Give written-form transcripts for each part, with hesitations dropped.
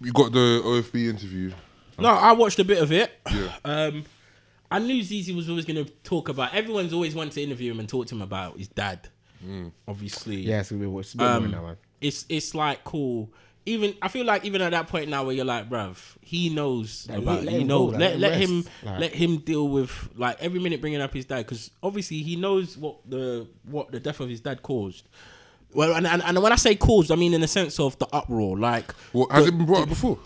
You got the OFB interview. No, I watched a bit of it. Yeah. I knew Zeze was always going to talk about. Everyone's always wanted to interview him and talk to him about his dad. Obviously, Yeah, it's a bit more now, man. it's like cool. Even I feel like even at that point now where you're like, bruv, he knows about. let He him knows. go, Let him deal with like every minute bringing up his dad because obviously he knows what the death of his dad caused. Well, and when I say caused, I mean in the sense of the uproar. Like, Has it been brought up before?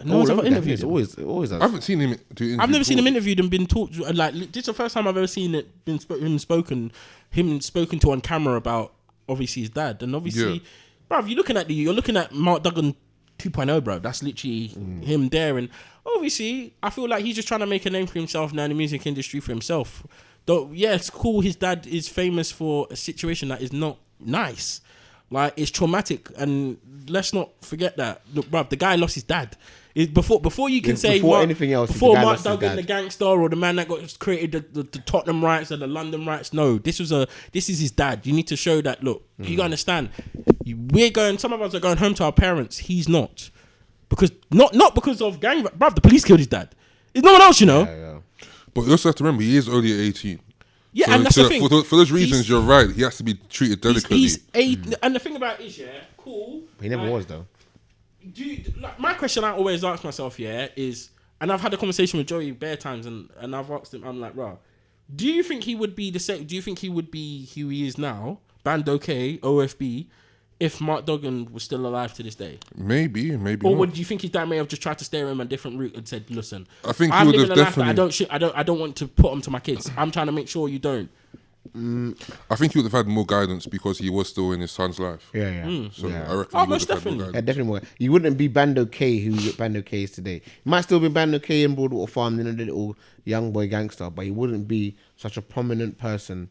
no one's ever interviewed him. Always. I haven't seen him do interviews. I've never seen him interviewed and been talked. Like, this is the first time I've ever seen it him spoken to on camera about obviously his dad. And obviously, bruv, you're looking at Mark Duggan 2.0, bro. That's literally him there. And obviously, I feel like he's just trying to make a name for himself now in the music industry for himself. Though, yeah, it's cool. His dad is famous for a situation that is not nice. Like, it's traumatic, and let's not forget that. Look, bruv, the guy lost his dad. Before you can say anything else, before Mark Duggan, the gangster, or the man that got created the Tottenham riots and the London riots. No, this is his dad. You need to show that. Look, you understand. Some of us are going home to our parents. He's not, because not because of gang. Bruv, the police killed his dad. There's no one else, you know. Yeah. But you also have to remember he is only 18. Yeah, so, and that's the thing. For those reasons, you're right. He has to be treated delicately. He's 8, and the thing about it is, cool. He never was though. Dude, like, my question I always ask myself, is, and I've had a conversation with Joey bare times, and I've asked him, I'm like, bro, do you think he would be the same? Do you think he would be who he is now, Band OK, OFB, if Mark Duggan was still alive to this day? Maybe or not. Do you think his dad may have just tried to steer him a different route and said, listen, I think I'm he would living have a life that definitely. I don't want to put them to my kids. I'm trying to make sure you don't. I think he would have had more guidance because he was still in his son's life. Yeah. So Yeah. I reckon Oh, he would most have had more definitely. Yeah, guidance. definitely more. You wouldn't be Bando K who Bando K is today. He might still be Bando K in Broadwater Farm, then a little young boy gangster, but he wouldn't be such a prominent person.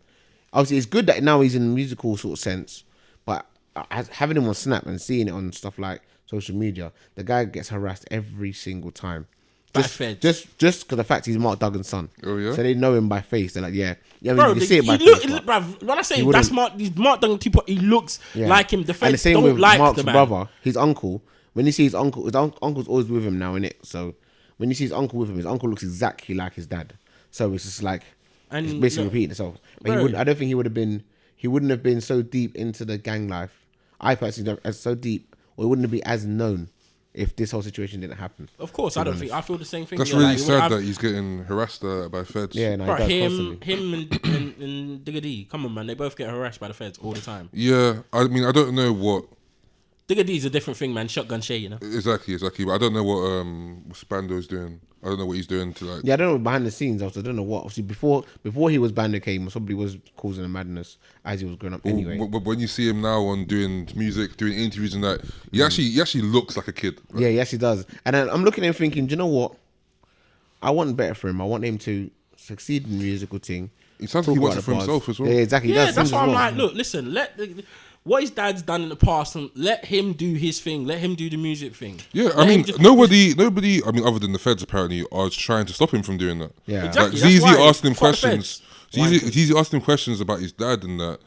Obviously, it's good that now he's in a musical sort of sense, but having him on Snap and seeing it on stuff like social media, the guy gets harassed every single time. Just because the fact he's Mark Duggan's son. Oh yeah. So they know him by face. They're like, yeah. I mean, Bro, you can see it by face. bruv, when I say that's Mark Duggan, he looks like him. The And the feds same don't with like Mark's the man. brother, his uncle. When you see his uncle's always with him now, innit? So when you see his uncle with him, his uncle looks exactly like his dad. So it's just like, it's basically repeating itself. But I don't think he wouldn't have been so deep into the gang life. I personally don't, as so deep, or he wouldn't be as known if this whole situation didn't happen. Of course, I feel the same thing. That's really sad that he's getting harassed by feds. Yeah, no, Bro, he does him constantly. and Digga D, come on, man, they both get harassed by the feds all the time. Yeah, I mean, I don't know what. Digga D's a different thing, man. Shotgun Shay, you know. Exactly. But I don't know what Spando's doing. I don't know what he's doing to like. Yeah, I don't know behind the scenes. Also, I don't know what. Obviously, before he was Bando K, somebody was causing a madness as he was growing up. Anyway, But when you see him now on doing music, doing interviews and that, he actually looks like a kid. Right? Yeah, yes, he does. And then I'm looking at him thinking, do you know what? I want better for him. I want him to succeed in the musical thing. He sounds like he wants it for himself as well. Yeah, exactly. Yeah, that's why I'm like, look, listen, what his dad's done in the past, and let him do his thing. Let him do the music thing. Yeah, I mean, nobody. I mean, other than the feds, apparently, are trying to stop him from doing that. Yeah, exactly. Like, Zeze asked him Fuck the questions. feds. Zeze asked him questions about his dad and that.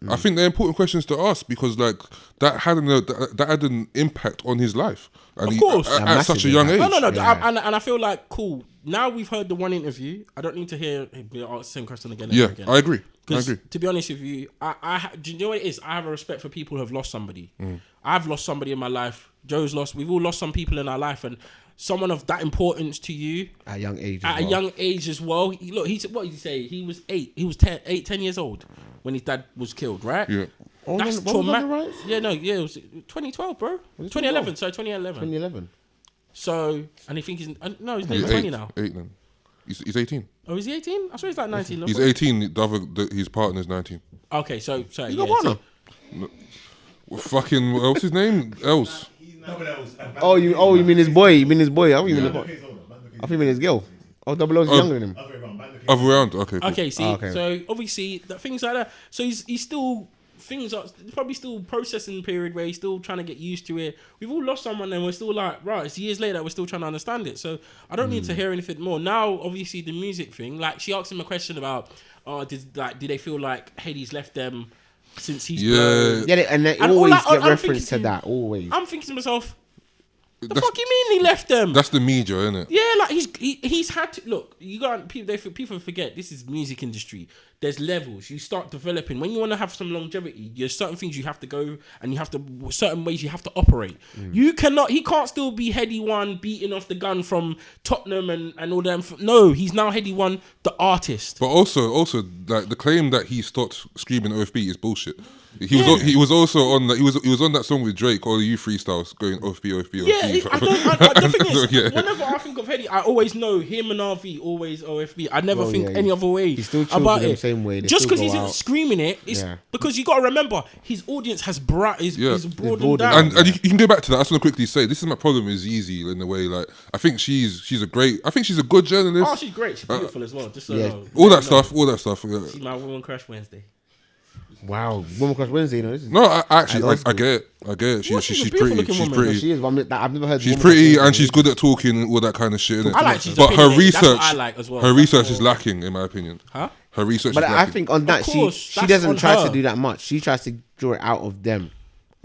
I think they're important questions to ask because, like, that had an impact on his life. And Of course. at such a young age. No. Yeah. And I feel like, cool. Now we've heard the one interview. I don't need to hear him ask the same question again. Yeah, again. I agree. To be honest with you, do you know what it is? I have a respect for people who have lost somebody. I've lost somebody in my life. Joe's lost. We've all lost some people in our life, and someone of that importance to you at a young age. A young age as well. What did he say? He was 8. He was 10 years old when his dad was killed. Right? Yeah. That's traumatic. Yeah, it was 2012, bro. 2011. 2011. So, and he thinks he's 20 now. 8 then. He's 18. Oh, is he 18? I swear he's like 19. He's 18. His partner's 19. Okay, so sorry. You got partner? Well, fucking what's his name? Else. Oh, you mean his boy? You mean his boy? I think you mean his girl. Oh, Double O's younger than him. Other round. Okay. Cool. Okay. See, so obviously things like that. So he's still. Things are probably still processing period where he's still trying to get used to it. We've all lost someone and we're still like, right, it's years later, we're still trying to understand it. So I don't need to hear anything more. Now, obviously, the music thing, like she asked him a question about, did they feel like Hades left them since he's blown? Yeah, and they always get reference to that, always. I'm thinking to myself, The fuck you mean he left them? That's the media, isn't it? Yeah, like he's had to look. You got people forget this is music industry. There's levels. You start developing when you want to have some longevity. There's certain things you have to go and you have to certain ways you have to operate. You cannot. He can't still be Heady One beating off the gun from Tottenham and all them. No, he's now Heady One, the artist. But also like the claim that he stopped screaming OFB is bullshit. He was also on that. He was on that song with Drake, all the you freestyles going OFB. Yeah, the thing is, whenever I think of Heady, I always know him and RV always OFB. I never think any other way about it. Same way. Just because he's not screaming it, it's because you got to remember his audience has broadened down. And you can go back to that. I just want to quickly say this is my problem with Zeze in the way. Like I think she's a good journalist. Oh, she's great. She's beautiful as well. Just all that stuff. She's my Woman Crush Wednesday. Wow, Woman Crush Wednesday, This is I get it. She's pretty. She's pretty. She is. I've never heard. She's pretty and she's good at talking and all that kind of shit. I like she's but her research, that's what I like as well. Her research is lacking, in my opinion. Huh? Her research. But is I lacking. think on that she doesn't try to do that much. She tries to draw it out of them.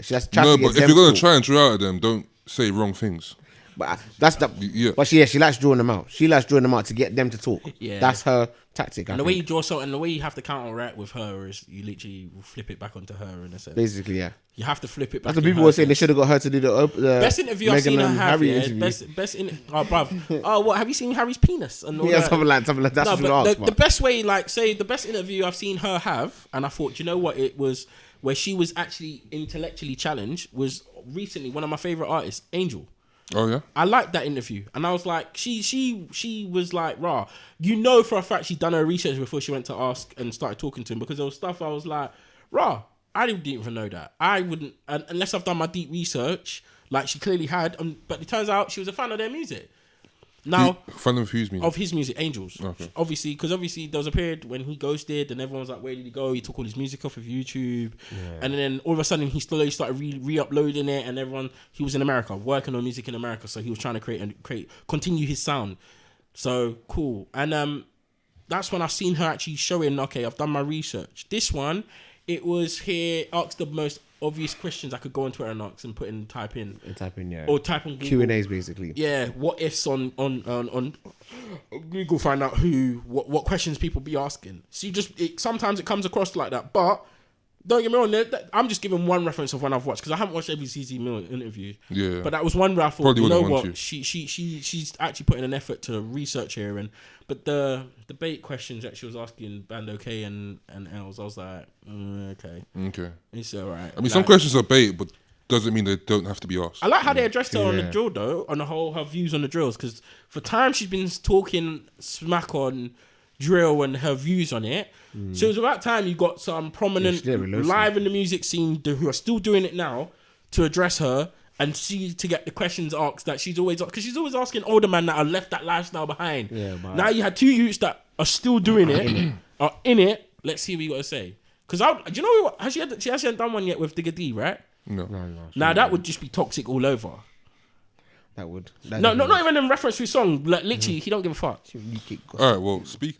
She just tries to get but if you're gonna try and draw out of them, don't say wrong things. But that's the. Yeah. But she likes drawing them out. She likes drawing them out to get them to talk. Yeah. That's her tactic. And the way you draw and the way you have to counteract with her is you literally flip it back onto her in a sense. Basically, yeah. You have to flip it back. That's what people were saying. They should have got her to do the best interview I've seen her have. Best in. Oh, bruv. Oh, what have you seen Harry's penis? And all that? something like that. That's the best way. Like, say the best interview I've seen her have, and I thought, you know what, it was where she was actually intellectually challenged. Was recently one of my favorite artists, Angel. Oh yeah, I liked that interview, and I was like, she was like, rah, you know for a fact she'd done her research before she went to ask and started talking to him, because there was stuff I was like, rah, I didn't even know that. I wouldn't unless I've done my deep research, like she clearly had. But it turns out she was a fan of their music. Now, fan of whose music? Of his music, Angels. Okay. Obviously, because there was a period when he ghosted, and everyone was like, "Where did he go?" He took all his music off of YouTube, and then all of a sudden he slowly started re-uploading it, and he was in America working on music in America, so he was trying to continue his sound. So cool, and that's when I seen her actually showing. Okay, I've done my research. This one, it was here. Asked the most obvious questions I could go on Twitter and ask and type in, yeah, or type on Google. Q&As basically. Yeah, what ifs on Google, find out what questions people be asking. So sometimes it comes across like that, but don't get me wrong. I'm just giving one reference of when I've watched, because I haven't watched every Zeze Millz interview. Yeah, but that was one where I thought, you know what, she's actually putting an effort to research here, but the debate questions that she was asking Bando K and Els, I was like, okay, it's alright. I mean, some questions are bait, but doesn't mean they don't have to be asked. I like how they addressed her on the drill though, on her views on the drills, because for time she's been talking smack on drill and her views on it. So it was about time you got some prominent live in the music scene who are still doing it now to address her and to get the questions asked that she's always, because she's always asking older men that have left that lifestyle behind. Yeah, now you had two youths that are still doing it, are in it. Let's see what you got to say. Because do you know what? She hasn't done one yet with Digga D, right? No. Now that would just be toxic all over. That would. Not even in reference to his song. Like literally, he don't give a fuck. All right. Well, speaking.